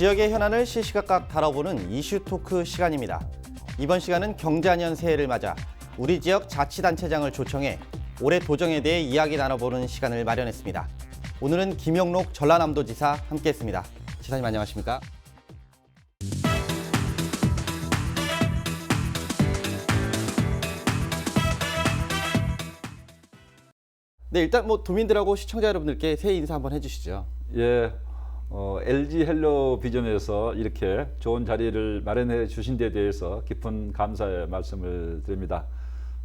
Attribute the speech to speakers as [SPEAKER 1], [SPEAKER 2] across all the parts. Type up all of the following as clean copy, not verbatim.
[SPEAKER 1] 지역의 현안을 시시각각 다뤄보는 이슈 토크 시간입니다. 이번 시간은 경자년 새해를 맞아 우리 지역 자치단체장을 초청해 올해 도정에 대해 이야기 나눠보는 시간을 마련했습니다. 오늘은 김영록 전라남도지사 함께했습니다. 지사님 안녕하십니까? 네, 일단 도민들하고 시청자 여러분들께 새해 인사 한번 해주시죠.
[SPEAKER 2] 예, LG 헬로 비전에서 이렇게 좋은 자리를 마련해 주신 데 대해서 깊은 감사의 말씀을 드립니다.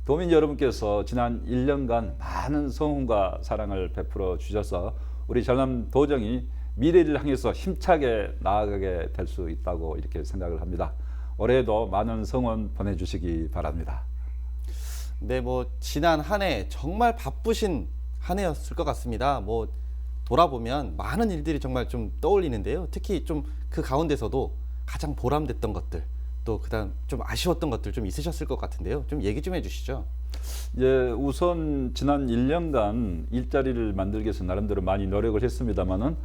[SPEAKER 2] 도민 여러분께서 지난 1년간 많은 성원과 사랑을 베풀어 주셔서 우리 전남 도정이 미래를 향해서 힘차게 나아가게 될 수 있다고 이렇게 생각을 합니다. 올해도 많은 성원 보내주시기 바랍니다.
[SPEAKER 1] 네, 지난 한 해 정말 바쁘신 한 해였을 것 같습니다. 돌아보면 많은 일들이 정말 좀 떠올리는데요. 특히 좀 그 가운데서도 가장 보람됐던 것들, 또 그다음 좀 아쉬웠던 것들 좀 있으셨을 것 같은데요. 좀 얘기 좀 해주시죠.
[SPEAKER 2] 예, 우선 지난 1년간 일자리를 만들기 위해서 나름대로 많이 노력을 했습니다만은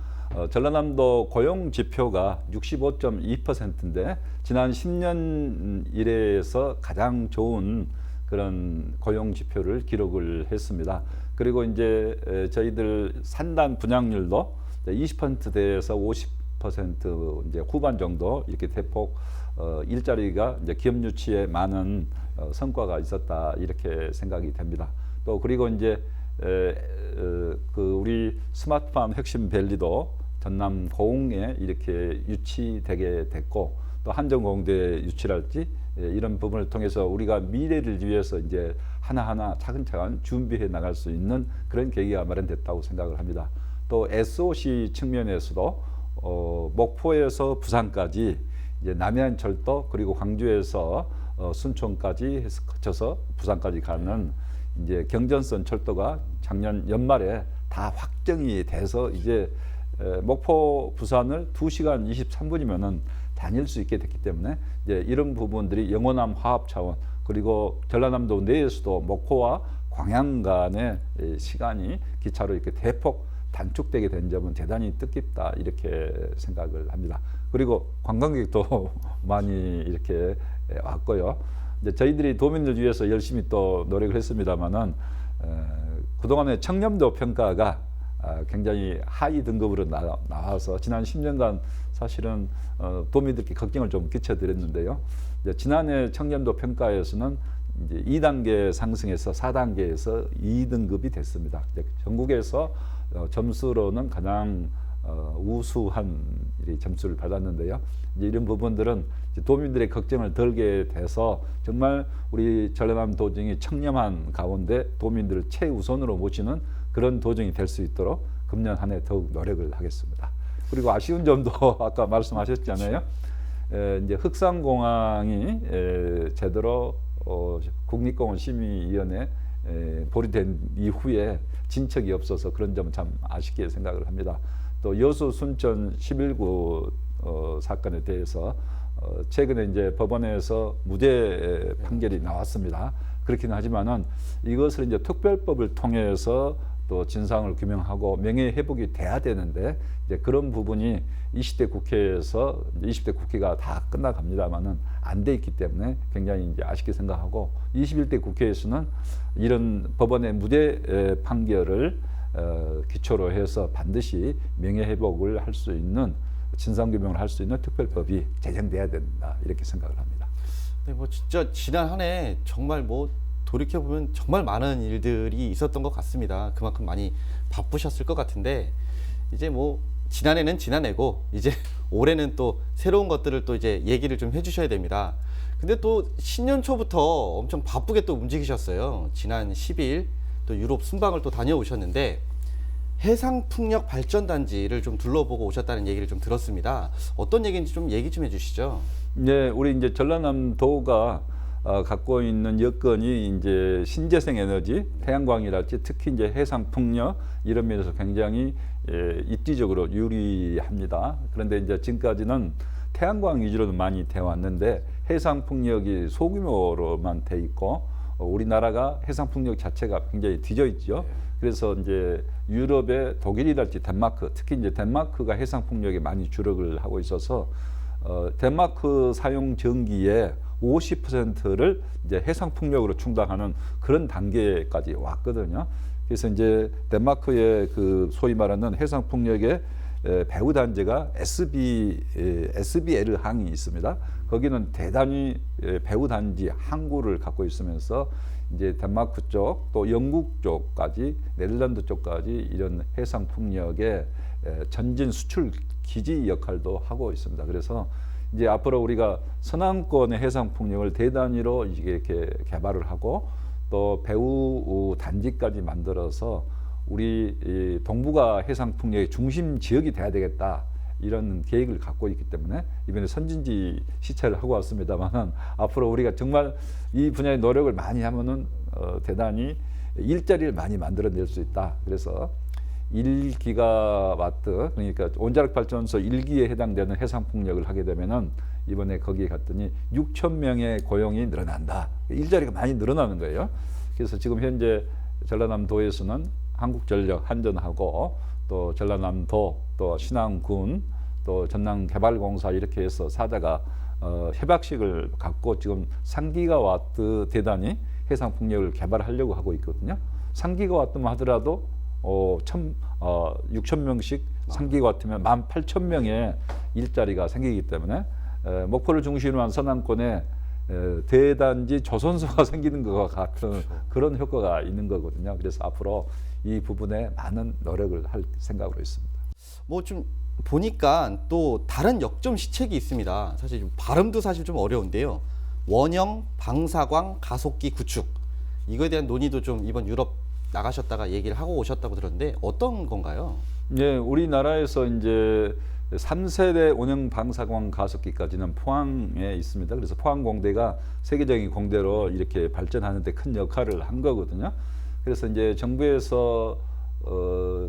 [SPEAKER 2] 전라남도 고용 지표가 65.2%인데 지난 10년 이래에서 가장 좋은 그런 고용 지표를 기록을 했습니다. 그리고 이제 저희들 산단 분양률도 20%대에서 50% 이제 후반 정도 이렇게 대폭 일자리가 이제 기업 유치에 많은 성과가 있었다 이렇게 생각이 됩니다. 또 그리고 이제 우리 스마트팜 핵심밸리도 전남 고흥에 이렇게 유치되게 됐고 또 한정공대 유치랄지 이런 부분을 통해서 우리가 미래를 위해서 이제 하나하나 차근차근 준비해 나갈 수 있는 그런 계기가 마련됐다고 생각을 합니다. 또 SOC 측면에서도 목포에서 부산까지 이제 남해안철도 그리고 광주에서 순천까지 해서 거쳐서 부산까지 가는 이제 경전선 철도가 작년 연말에 다 확정이 돼서 이제 목포 부산을 2시간 23분이면은 다닐 수 있게 됐기 때문에 이제 이런 부분들이 영호남 화합 차원 그리고 전라남도 내에서도 목포와 광양 간의 시간이 기차로 이렇게 대폭 단축되게 된 점은 대단히 뜻깊다 이렇게 생각을 합니다. 그리고 관광객도 많이 이렇게 왔고요. 이제 저희들이 도민들 위해서 열심히 또 노력을 했습니다만은 그동안의 청렴도 평가가 굉장히 하위 등급으로 나와서 지난 10년간 사실은 도민들께 걱정을 좀 끼쳐드렸는데요. 지난해 청렴도 평가에서는 이제 2단계 상승해서 4단계에서 2등급이 됐습니다. 전국에서 점수로는 가장 우수한 점수를 받았는데요. 이제 이런 부분들은 이제 도민들의 걱정을 덜게 돼서 정말 우리 전라남 도정이 청렴한 가운데 도민들을 최우선으로 모시는 그런 도정이 될 수 있도록 금년 한 해 더욱 노력을 하겠습니다. 그리고 아쉬운 점도 아까 말씀하셨잖아요. 이제 흑산공항이 제대로 국립공원 심의위원회 보류된 이후에 진척이 없어서 그런 점은 참 아쉽게 생각을 합니다. 또 여수 순천 11구 사건에 대해서 최근에 이제 법원에서 무죄 판결이 나왔습니다. 그렇긴 하지만은 이것을 이제 특별법을 통해서 또 진상을 규명하고 명예 회복이 돼야 되는데 이제 그런 부분이 20대 국회에서 20대 국회가 다 끝나갑니다만은 안 돼 있기 때문에 굉장히 이제 아쉽게 생각하고 21대 국회에서는 이런 법원의 무죄 판결을 기초로 해서 반드시 명예 회복을 할 수 있는 진상 규명을 할 수 있는 특별법이 제정돼야 된다 이렇게 생각을 합니다.
[SPEAKER 1] 네, 진짜 지난 한 해 정말 돌이켜보면 정말 많은 일들이 있었던 것 같습니다. 그만큼 많이 바쁘셨을 것 같은데 이제 지난해는 지난해고 이제 올해는 또 새로운 것들을 또 이제 얘기를 좀 해주셔야 됩니다. 근데 또 신년 초부터 엄청 바쁘게 또 움직이셨어요. 지난 10일 또 유럽 순방을 또 다녀오셨는데 해상풍력 발전단지를 좀 둘러보고 오셨다는 얘기를 좀 들었습니다. 어떤 얘기인지 좀 얘기 좀 해주시죠.
[SPEAKER 2] 네, 우리 이제 전라남도가 갖고 있는 여건이 이제 신재생 에너지, 태양광이랄지 특히 이제 해상 풍력 이런 면에서 굉장히 입지적으로 유리합니다. 그런데 이제 지금까지는 태양광 위주로는 많이 돼 왔는데 해상 풍력이 소규모로만 돼 있고 우리나라가 해상 풍력 자체가 굉장히 뒤져 있죠. 그래서 이제 유럽의 독일이랄지 덴마크, 특히 이제 덴마크가 해상 풍력에 많이 주력을 하고 있어서 덴마크 사용 전기의 50%를 이제 해상 풍력으로 충당하는 그런 단계까지 왔거든요. 그래서 이제 덴마크의 그 소위 말하는 해상 풍력의 배후 단지가 SBL 항이 있습니다. 거기는 대단히 배후 단지 항구를 갖고 있으면서 이제 덴마크 쪽 또 영국 쪽까지 네덜란드 쪽까지 이런 해상 풍력의 전진 수출 기지 역할도 하고 있습니다. 그래서 이제 앞으로 우리가 서남권의 해상 풍력을 대단위로 이렇게 개발을 하고 또 배후 단지까지 만들어서 우리 동북아 해상 풍력의 중심 지역이 돼야 되겠다. 이런 계획을 갖고 있기 때문에 이번에 선진지 시찰을 하고 왔습니다만 앞으로 우리가 정말 이 분야의 노력을 많이 하면은 대단히 일자리를 많이 만들어낼 수 있다. 그래서 1기가와트 그러니까 원자력 발전소 1기에 해당되는 해상 풍력을 하게 되면은 이번에 거기에 갔더니 6천 명의 고용이 늘어난다. 일자리가 많이 늘어나는 거예요. 그래서 지금 현재 전라남도에서는 한국전력 한전하고 또 전라남도 또 신안군 또 전남개발공사 이렇게 해서 4자가 협약식을 갖고 지금 3기가와트 대단히 해상 풍력을 개발하려고 하고 있거든요. 3기가와트만 하더라도 6천 명씩 3기가와트면 18,000명의 일자리가 생기기 때문에 목포를 중심으로 한 서남권에 대단지 조선소가 생기는 것과 같은 그런 효과가 있는 거거든요. 그래서 앞으로 이 부분에 많은 노력을 할 생각으로 있습니다.
[SPEAKER 1] 뭐 좀 보니까 또 다른 역점 시책이 있습니다. 사실 좀 발음도 사실 좀 어려운데요. 원형 방사광 가속기 구축, 이거에 대한 논의도 좀 이번 유럽 나가셨다가 얘기를 하고 오셨다고 들었는데 어떤 건가요?
[SPEAKER 2] 네, 우리나라에서 이제 3세대 원형 방사광 가속기까지는 포항에 있습니다. 그래서 포항공대가 세계적인 공대로 이렇게 발전하는 데 큰 역할을 한 거거든요. 그래서 이제 정부에서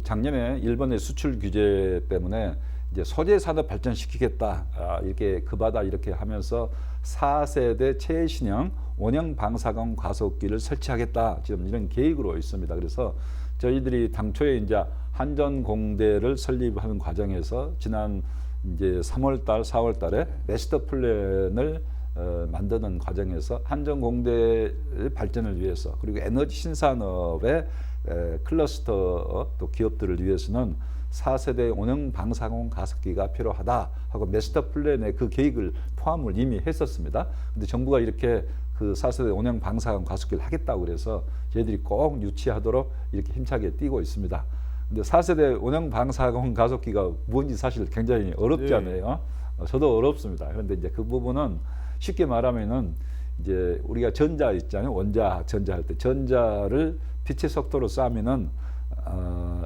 [SPEAKER 2] 작년에 일본의 수출 규제 때문에 이제 소재 산업 발전시키겠다 이렇게 그 바다 이렇게 하면서 4세대 최신형 원형 방사광 가속기를 설치하겠다 지금 이런 계획으로 있습니다. 그래서 저희들이 당초에 이제 한전공대를 설립하는 과정에서 지난 이제 3월달, 4월달에 마스터 플랜을 만드는 과정에서 한전공대의 발전을 위해서 그리고 에너지 신산업의 클러스터 또 기업들을 위해서는 4세대 원형 방사광 가속기가 필요하다 하고 마스터 플랜에 그 계획을 포함을 이미 했었습니다. 근데 정부가 이렇게 그 4세대 원형 방사광 가속기를 하겠다고 그래서 저희들이 꼭 유치하도록 이렇게 힘차게 뛰고 있습니다. 근데 4세대 원형 방사광 가속기가 뭔지 사실 굉장히 어렵잖아요. 저도 어렵습니다. 그런데 이제 그 부분은 쉽게 말하면은 이제 우리가 전자 있잖아요. 원자, 전자 할 때 전자를 빛의 속도로 쏴면은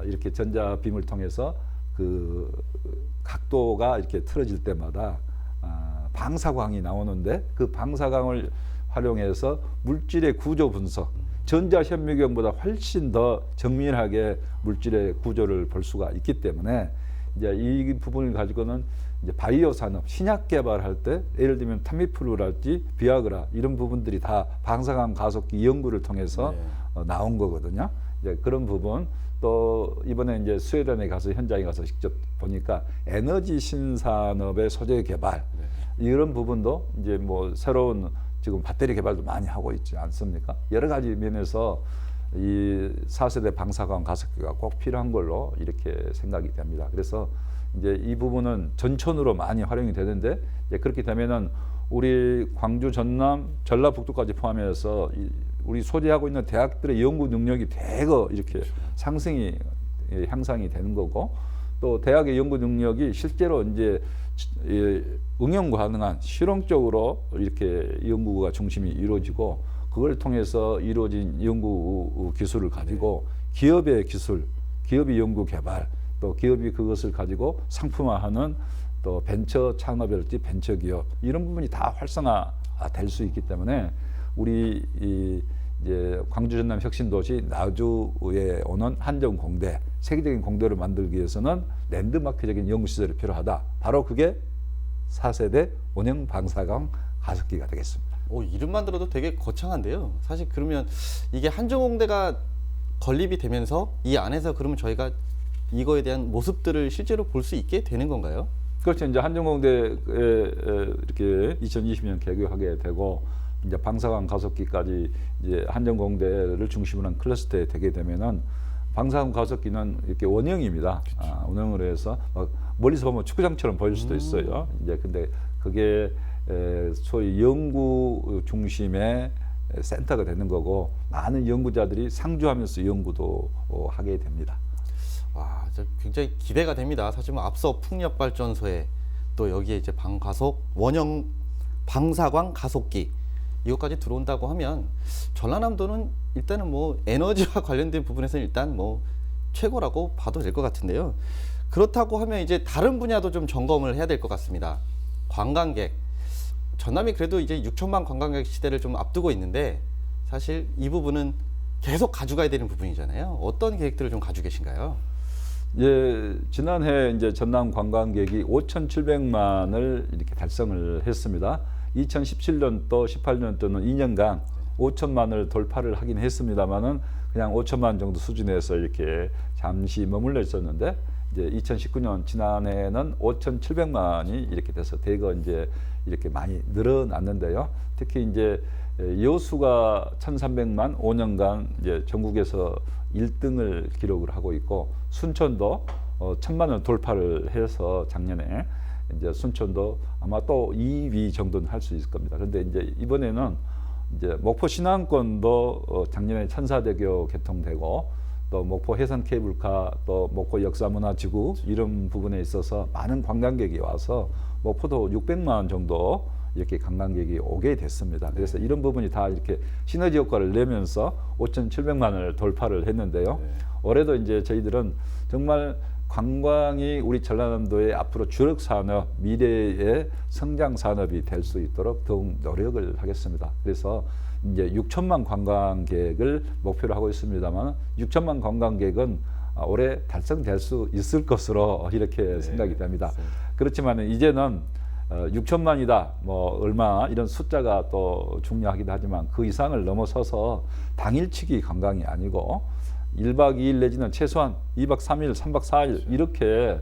[SPEAKER 2] 이렇게 전자빔을 통해서 그 각도가 이렇게 틀어질 때마다 방사광이 나오는데 그 방사광을 활용해서 물질의 구조 분석, 전자 현미경보다 훨씬 더 정밀하게 물질의 구조를 볼 수가 있기 때문에 이제 이 부분을 가지고는 이제 바이오 산업, 신약 개발할 때 예를 들면 타미플루랄지 비아그라 이런 부분들이 다 방사광 가속기 연구를 통해서 나온 거거든요. 이제 그런 부분 또 이번에 이제 스웨덴에 가서 현장에 가서 직접 보니까 에너지 신산업의 소재 개발 이런 부분도 이제 뭐 새로운 지금 배터리 개발도 많이 하고 있지 않습니까? 여러 가지 면에서 이 4세대 방사광 가속기가 꼭 필요한 걸로 이렇게 생각이 됩니다. 그래서 이제 이 부분은 전천으로 많이 활용이 되는데 이제 그렇게 되면은 우리 광주, 전남, 전라북도까지 포함해서 우리 소재하고 있는 대학들의 연구 능력이 대거 이렇게 향상이 되는 거고 또 대학의 연구 능력이 실제로 이제 응용 가능한 실용적으로 이렇게 연구가 중심이 이루어지고 그걸 통해서 이루어진 연구 기술을 가지고 기업의 기술, 기업의 연구 개발 또 기업이 그것을 가지고 상품화하는 또 벤처 창업이랄지 벤처 기업 이런 부분이 다 활성화 될 수 있기 때문에 우리 이제 광주 전남 혁신도시 나주에 오는 한전공대 세계적인 공대를 만들기 위해서는 랜드마크적인 연구시설이 필요하다. 바로 그게 4세대 원형 방사광 가속기가 되겠습니다.
[SPEAKER 1] 이름만 들어도 되게 거창한데요. 사실 그러면 이게 한전공대가 건립이 되면서 이 안에서 그러면 저희가 이거에 대한 모습들을 실제로 볼 수 있게 되는 건가요?
[SPEAKER 2] 그렇죠. 이제 한정공대에 이렇게 2020년 개교하게 되고 이제 방사관 가속기까지 이제 한정공대를 중심으로 한 클러스터에 되게 되면은 방사관 가속기는 이렇게 원형입니다. 원형으로 해서 막 멀리서 보면 축구장처럼 보일 수도 있어요. 이제 근데 그게 소위 연구 중심의 센터가 되는 거고 많은 연구자들이 상주하면서 연구도 하게 됩니다.
[SPEAKER 1] 와, 굉장히 기대가 됩니다. 사실 뭐 앞서 풍력발전소에 또 여기에 이제 방가속 원형 방사광 가속기 이것까지 들어온다고 하면 전라남도는 일단은 뭐 에너지와 관련된 부분에서는 일단 뭐 최고라고 봐도 될 것 같은데요. 그렇다고 하면 이제 다른 분야도 좀 점검을 해야 될 것 같습니다. 관광객. 전남이 그래도 이제 6천만 관광객 시대를 좀 앞두고 있는데 사실 이 부분은 계속 가져가야 되는 부분이잖아요. 어떤 계획들을 좀 가지고 계신가요?
[SPEAKER 2] 예, 지난해 이제 전남 관광객이 5,700만을 이렇게 달성을 했습니다. 2017년도, 18년도는 2년간 5천만을 돌파를 하긴 했습니다만은 그냥 5천만 정도 수준에서 이렇게 잠시 머물러 있었는데 이제 2019년 지난해에는 5,700만이 이렇게 돼서 대거 이제 이렇게 많이 늘어났는데요. 특히 이제 여수가 1,300만 5년간 이제 전국에서 1등을 기록을 하고 있고 순천도 1,000만을 돌파를 해서 작년에 이제 순천도 아마 또 2위 정도는 할 수 있을 겁니다. 그런데 이제 이번에는 이제 목포 신안권도 작년에 천사대교 개통되고 또 목포 해상 케이블카 또 목포 역사문화지구 이런 부분에 있어서 많은 관광객이 와서 목포도 600만 정도 이렇게 관광객이 오게 됐습니다. 그래서 이런 부분이 다 이렇게 시너지 효과를 내면서 5,700만을 돌파를 했는데요. 올해도 이제 저희들은 정말 관광이 우리 전라남도의 앞으로 주력 산업, 미래의 성장 산업이 될 수 있도록 더욱 노력을 하겠습니다. 그래서 이제 6천만 관광객을 목표로 하고 있습니다만 6천만 관광객은 올해 달성될 수 있을 것으로 이렇게 생각이 됩니다. 그렇지만 이제는 6천만이다, 뭐 얼마 이런 숫자가 또 중요하기도 하지만 그 이상을 넘어서서 당일치기 관광이 아니고 1박 2일 내지는 최소한 2박 3일, 3박 4일 이렇게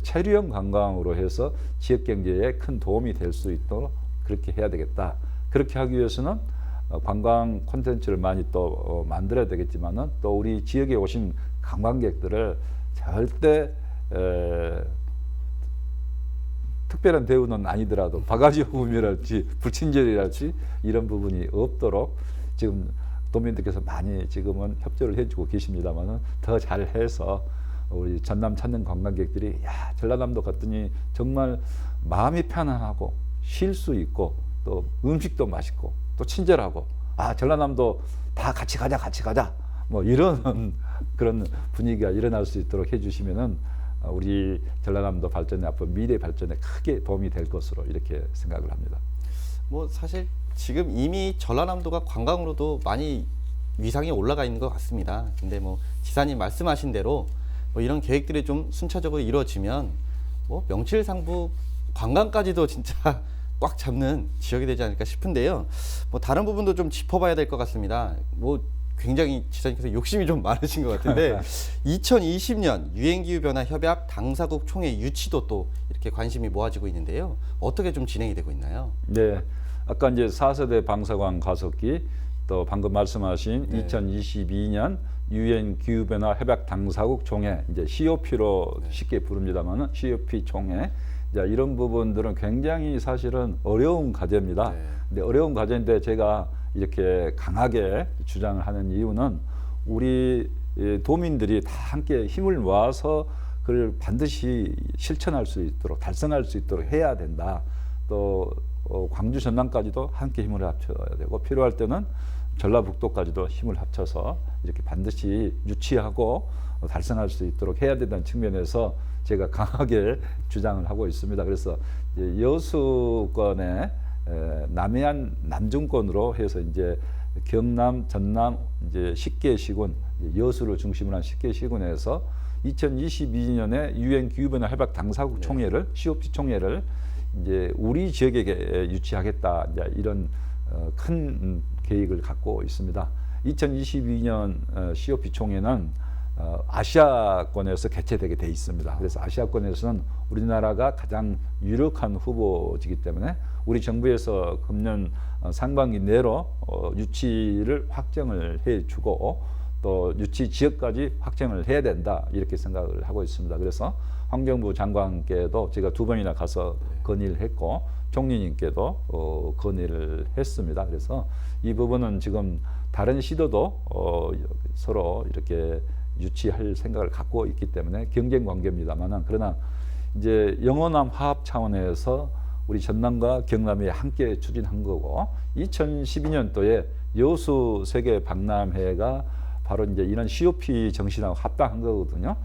[SPEAKER 2] 체류형 관광으로 해서 지역 경제에 큰 도움이 될 수 있도록 그렇게 해야 되겠다. 그렇게 하기 위해서는 관광 콘텐츠를 많이 또 만들어야 되겠지만은 또 우리 지역에 오신 관광객들을 절대 특별한 대우는 아니더라도 바가지 요금이랄지 불친절이랄지 이런 부분이 없도록 지금 도민들께서 많이 지금은 협조를 해주고 계십니다만은 더 잘해서 우리 전남 찾는 관광객들이 야 전라남도 갔더니 정말 마음이 편안하고 쉴 수 있고 또 음식도 맛있고 또 친절하고 아 전라남도 다 같이 가자 뭐 이런 그런 분위기가 일어날 수 있도록 해주시면은 우리 전라남도 발전의 앞으로 미래 발전에 크게 도움이 될 것으로 이렇게 생각을 합니다.
[SPEAKER 1] 뭐 사실 지금 이미 전라남도가 관광으로도 많이 위상이 올라가 있는 것 같습니다. 근데 뭐 지사님 말씀하신 대로 뭐 이런 계획들이 좀 순차적으로 이루어지면 뭐 명실상부 관광까지도 진짜 꽉 잡는 지역이 되지 않을까 싶은데요. 뭐 다른 부분도 좀 짚어봐야 될 것 같습니다. 뭐 굉장히 지사님께서 욕심이 좀 많으신 것 같은데 2020년 유행기후변화협약 당사국 총회 유치도 또 이렇게 관심이 모아지고 있는데요. 어떻게 좀 진행이 되고 있나요?
[SPEAKER 2] 네, 아까 이제 4세대 방사광 가속기 또 방금 말씀하신 2022년 유엔 기후변화 협약 당사국 총회 이제 COP로 쉽게 부릅니다만은 COP 총회 이런 부분들은 굉장히 사실은 어려운 과제입니다. 근데 어려운 과제인데 제가 이렇게 강하게 주장을 하는 이유는 우리 도민들이 다 함께 힘을 모아서 그걸 반드시 실천할 수 있도록 달성할 수 있도록 해야 된다. 또 광주 전남까지도 함께 힘을 합쳐야 되고 필요할 때는 전라북도까지도 힘을 합쳐서 이렇게 반드시 유치하고 달성할 수 있도록 해야 된다는 측면에서 제가 강하게 주장을 하고 있습니다. 그래서 여수권의 남해안 남중권으로 해서 이제 경남, 전남 이제 10개 시군, 여수를 중심으로 한 10개 시군에서 2022년에 유엔 기후변화 협약 당사국 총회를 COP 총회를 이제 우리 지역에 유치하겠다 이제 이런 큰 계획을 갖고 있습니다. 2022년 COP 총회는 아시아권에서 개최되게 돼 있습니다. 그래서 아시아권에서는 우리나라가 가장 유력한 후보지기 때문에 우리 정부에서 금년 상반기 내로 유치를 확정을 해주고 또 유치 지역까지 확정을 해야 된다 이렇게 생각을 하고 있습니다. 그래서 환경부 장관께도 제가 2번이나 가서 건의를 했고 총리님께도 건의를 했습니다. 그래서 이 부분은 지금 다른 시도도 서로 이렇게 유치할 생각을 갖고 있기 때문에 경쟁 관계입니다만 그러나 이제 영호남 화합 차원에서 우리 전남과 경남이 함께 추진한 거고 2012년도에 여수 세계 박람회가 바로 이제 이런 COP 정신하고 합당한 거거든요.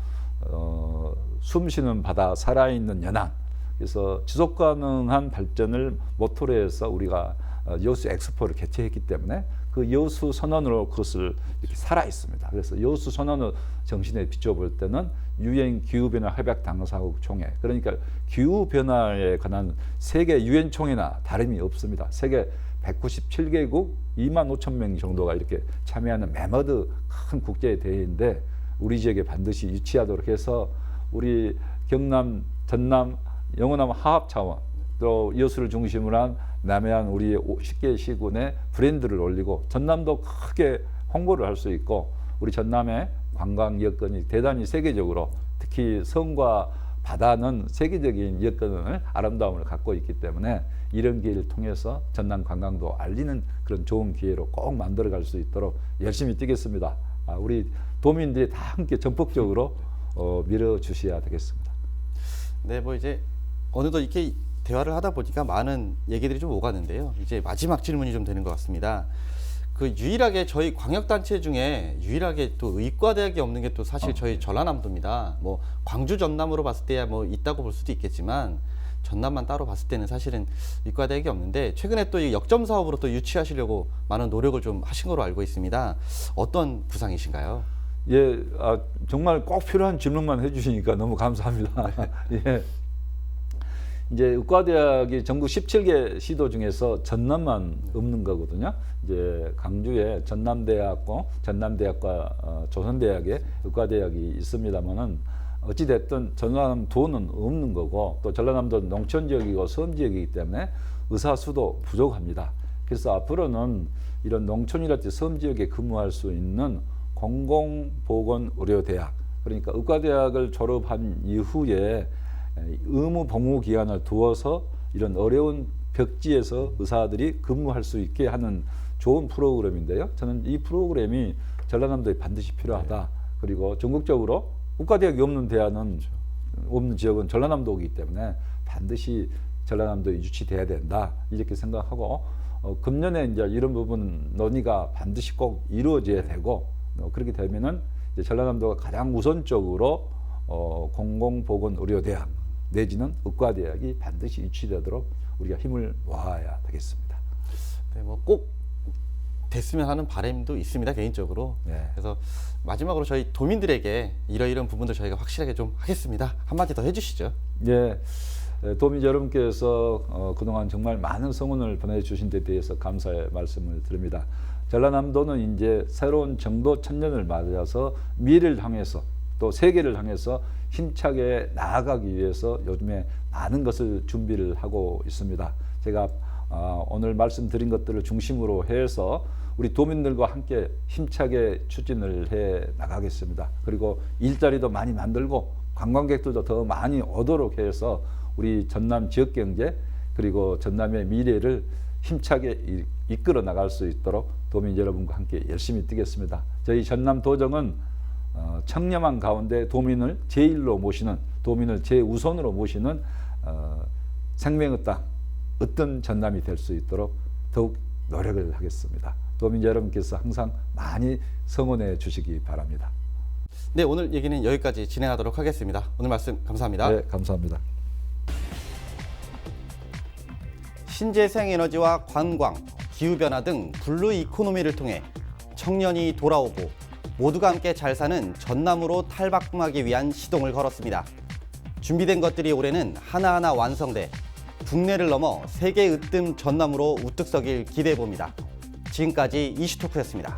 [SPEAKER 2] 숨쉬는 바다, 살아있는 연안. 그래서 지속 가능한 발전을 모토로 해서 우리가 여수 엑스포를 개최했기 때문에 그 여수 선언으로 그것을 이렇게 살아 있습니다. 그래서 여수 선언의 정신에 비춰볼 때는 유엔 기후변화 협약 당사국 총회, 그러니까 기후변화에 관한 세계 유엔 총회나 다름이 없습니다. 세계 197개국 2만 5천 명 정도가 이렇게 참여하는 매머드 큰 국제 대회인데 우리 지역에 반드시 유치하도록 해서 우리 경남, 전남, 영호남 화합 차원 또 여수를 중심으로 한 남해안 우리 10개 시군의 브랜드를 올리고 전남도 크게 홍보를 할 수 있고 우리 전남의 관광 여건이 대단히 세계적으로 특히 성과 바다는 세계적인 여건을 아름다움을 갖고 있기 때문에 이런 기회를 통해서 전남 관광도 알리는 그런 좋은 기회로 꼭 만들어갈 수 있도록 열심히 뛰겠습니다. 우리 도민들이 다 함께 전폭적으로 밀어주셔야 되겠습니다.
[SPEAKER 1] 네, 뭐 이제 어느덧 이렇게 대화를 하다 보니까 많은 얘기들이 좀 오가는데요. 이제 마지막 질문이 좀 되는 것 같습니다. 그 유일하게 저희 광역단체 중에 유일하게 또 의과대학이 없는 게 또 사실 저희 전라남도입니다. 뭐 광주 전남으로 봤을 때야 뭐 있다고 볼 수도 있겠지만 전남만 따로 봤을 때는 사실은 의과대학이 없는데 최근에 또 이 역점 사업으로 또 유치하시려고 많은 노력을 좀 하신 걸로 알고 있습니다. 어떤 구상이신가요?
[SPEAKER 2] 예, 정말 꼭 필요한 질문만 해주시니까 너무 감사합니다. 예. 이제 의과대학이 전국 17개 시도 중에서 전남만 없는 거거든요. 이제 강주에 전남대학과 조선대학에 의과대학이 있습니다만은 어찌 됐든 전라남도는 없는 거고 또 전라남도는 농촌 지역이고 섬 지역이기 때문에 의사 수도 부족합니다. 그래서 앞으로는 이런 농촌이랄지 섬 지역에 근무할 수 있는 공공보건의료대학, 그러니까 의과대학을 졸업한 이후에 의무 복무 기간을 두어서 이런 어려운 벽지에서 의사들이 근무할 수 있게 하는 좋은 프로그램인데요. 저는 이 프로그램이 전라남도에 반드시 필요하다. 그리고 전국적으로 의과대학이 없는 대학은 없는 지역은 전라남도이기 때문에 반드시 전라남도에 유치돼야 된다 이렇게 생각하고 금년에 이제 이런 부분 논의가 반드시 꼭 이루어져야 되고 그렇게 되면은 이제 전라남도가 가장 우선적으로 공공보건의료대학 내지는 의과대학이 반드시 유치되도록 우리가 힘을 모아야 되겠습니다.
[SPEAKER 1] 네, 뭐 꼭 됐으면 하는 바람도 있습니다, 개인적으로.
[SPEAKER 2] 네.
[SPEAKER 1] 그래서 마지막으로 저희 도민들에게 이런 부분들 저희가 확실하게 좀 하겠습니다. 한마디 더 해주시죠.
[SPEAKER 2] 예, 도민 여러분께서 그동안 정말 많은 성원을 보내주신 데 대해서 감사의 말씀을 드립니다. 전라남도는 이제 새로운 정도 1000년을 맞아서 미래를 향해서 또 세계를 향해서 힘차게 나아가기 위해서 요즘에 많은 것을 준비를 하고 있습니다. 제가 오늘 말씀드린 것들을 중심으로 해서 우리 도민들과 함께 힘차게 추진을 해 나가겠습니다. 그리고 일자리도 많이 만들고 관광객들도 더 많이 오도록 해서 우리 전남 지역경제 그리고 전남의 미래를 힘차게 이끌어 나갈 수 있도록 도민 여러분과 함께 열심히 뛰겠습니다. 저희 전남도정은 청렴한 가운데 도민을 제1로 모시는, 도민을 제우선으로 모시는 생명의 땅, 어떤 전남이 될 수 있도록 더욱 노력을 하겠습니다. 도민 여러분께서 항상 많이 성원해 주시기 바랍니다.
[SPEAKER 1] 네, 오늘 얘기는 여기까지 진행하도록 하겠습니다. 오늘 말씀 감사합니다.
[SPEAKER 2] 네, 감사합니다.
[SPEAKER 1] 신재생에너지와 관광, 기후변화 등 블루 이코노미를 통해 청년이 돌아오고 모두가 함께 잘 사는 전남으로 탈바꿈하기 위한 시동을 걸었습니다. 준비된 것들이 올해는 하나하나 완성돼 국내를 넘어 세계 으뜸 전남으로 우뚝 서길 기대해봅니다. 지금까지 이슈토크였습니다.